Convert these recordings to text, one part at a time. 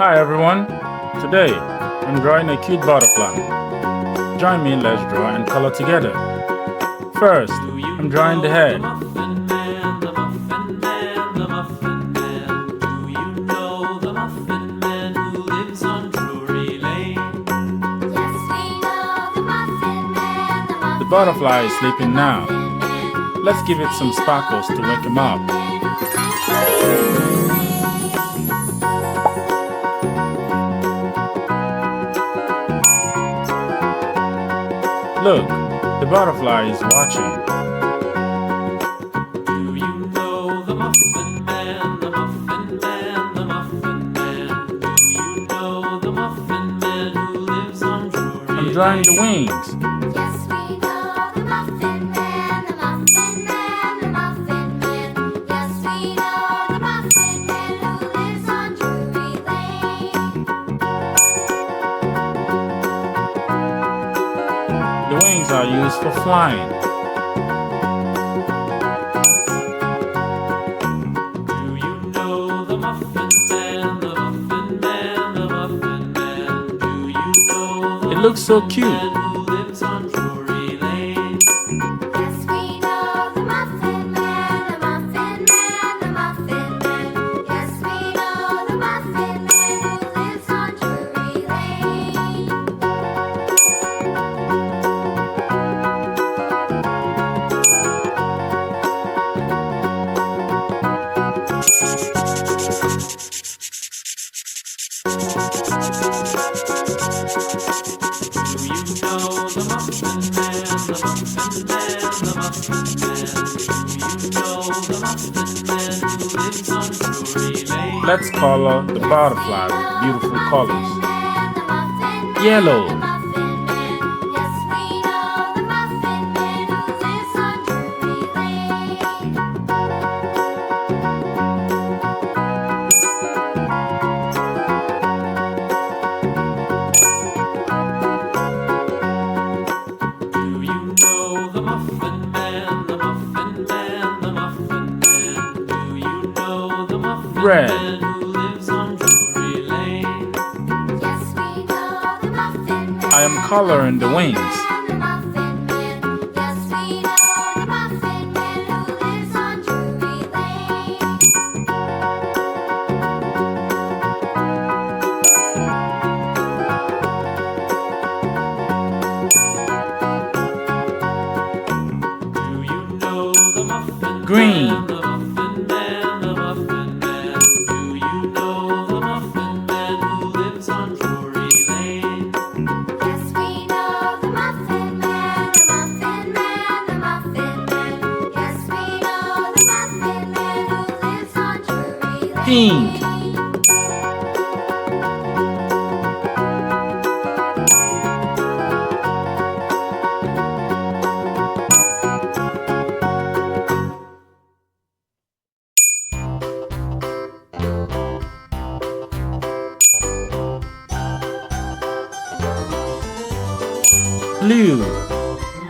Hi everyone, today I'm drawing a cute butterfly. Join me, let's draw and color together. First, I'm drawing the head. The butterfly is sleeping now. Let's give it some sparkles to wake him up. Look, the butterfly is watching. Do you know the Muffin Man, the Muffin Man, the Muffin Man? Do you know the Muffin Man who lives on Drury Lane? I'm drawing the wings. Yes, we know the Muffin Man, the Muffin Man, the Muffin Man. Yes, we know the Muffin Man who lives on Drury Lane. The wings are used for flying. Do you know the Muffin Man, the Muffin Man, the Muffin Man? Do you know the It looks so cute. man who lives on Drury Lane? Yes, we know the Muffin Man, the Muffin Man, the Muffin Man. Yes, we know the Muffin Man who lives on Drury Lane. Do you know the Muffin Man, the Muffin Man, the Muffin Man? Do you know the Muffin Man who lives on Drury Lane? Let's color the butterfly with beautiful colors. Yellow, Yes, we know the Muffin Man who lives on Drury Lane. Do you know the Muffin Man, the Muffin Man, the Muffin Man? Do you know the Muffin Red. Man who lives on Drury Lane? Yes, we know the Muffin Man. I am coloring the wings. The Muffin Man. Yes, we know the Muffin Man who lives on Drury Lane. Do you know the Muffin Green. Man, the Muffin Man, the Muffin Man? Do you know the Muffin Man who lives on Drury Lane? Yes, we know the Muffin Man, the Muffin Man, the Muffin Man. Yes, we know the Muffin Man who lives on Drury Lane. Pink. Blue.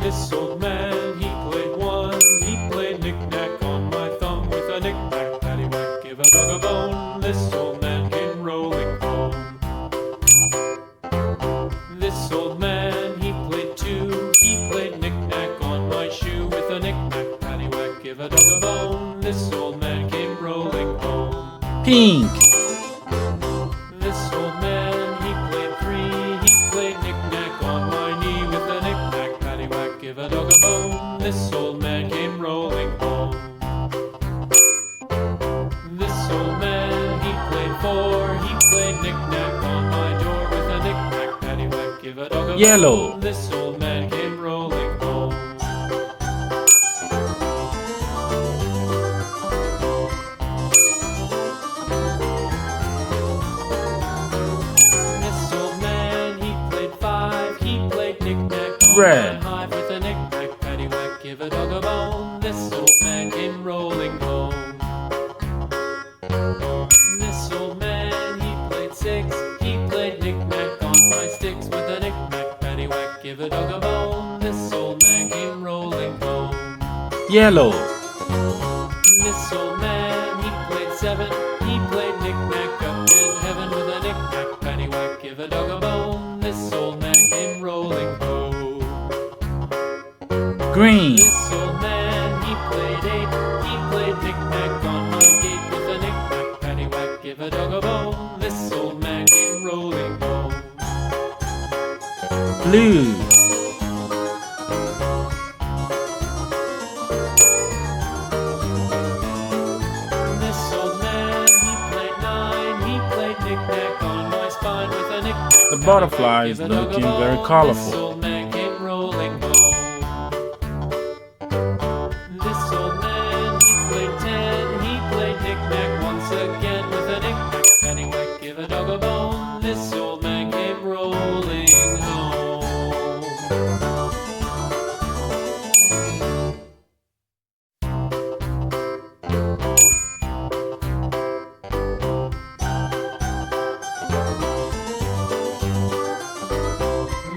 This old man, he played one. He played knick-knack on my thumb with a knick-knack, paddywhack, give a dog a bone. This old man came rolling home. This old man, he played two. He played knick-knack on my shoe with a knick-knack, paddywhack, give a dog a bone. This old man came rolling home. Pink. This old man, he played three. He played knick-knack on my knee with a knick-knack, paddywhack, give a dog a bone. This old man came rolling home. This old man, he played four. He played knick-knack on my door with a knick-knack, paddywhack, give a dog a Yellow. bone. This old man came rolling home. This old man, he played five. He played knick-knack on Red. my hive with a knick-knack, paddywhack, give a dog a bone. This old man came rolling home. This old man, he played six. He played knick-knack on my sticks with a knick-knack, paddywhack, give a dog a bone. This old man came rolling home. Yellow. This old man, he played seven. He played knick-knack up in heaven with a knick give a dog a bone. This old man came rolling home. Green. This old man, he played eight. He played knick-knack on my gate with a knick-knack, paddywhack, give a dog a bone. This old man came rolling home. Blue. This old man, he played nine. He played knick-knack on my spine with a knick-knack. The butterfly is looking very This colorful. old man came rolling home. This old man, he played 10. He played knick-knack once again with a knick-knack, paddywhack, give a dog a bone. This old man came rolling home.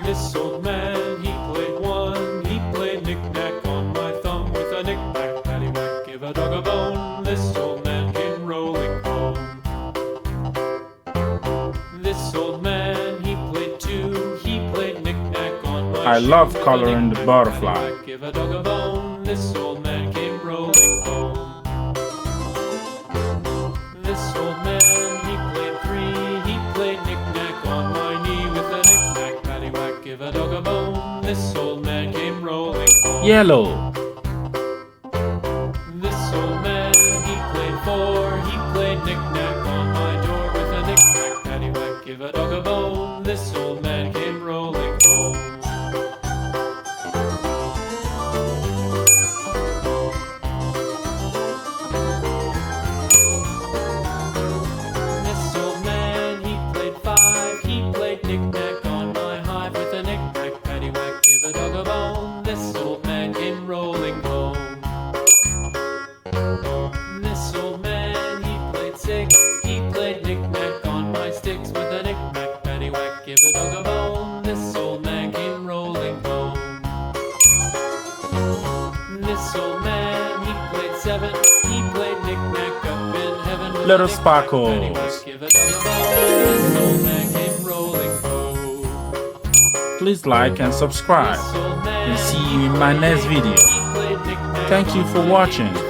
This old man, he played one. He played knick-knack on my thumb with a knick-knack, paddywhack, give a dog a bone. This old man came rolling home. This old man, he played two. He played knick-knack on my I shoe love with a coloring the knick-knack, butterfly. paddywhack, give a dog a bone. This old man came rolling home. This old man, he played three. He played knick-knack on my knee with a knick-knack, paddywhack, give a dog a bone. This old man came rolling home. Yellow. This old man, he played four. He played knick-knack on my door with a knick-knack, paddywhack, give a dog a bone. This old man came rolling home. This old man, he played five. He played knick-knack on my hive with a knick-knack, paddywhack, give a dog a bone. This old man came rolling home. This old man, he played six. He played knick-knack on my sticks with a knick-knack, paddywhack, give a dog a bone. This old man came rolling home. This old man, he played seven. He played knick-knack up in heaven with Little a knick-knack, sparkles. paddywhack, give a dog a bone. This old man came rolling home. Please like and subscribe. This old man, And see you in my next video. he played knick-knack Thank you on for my watching. knee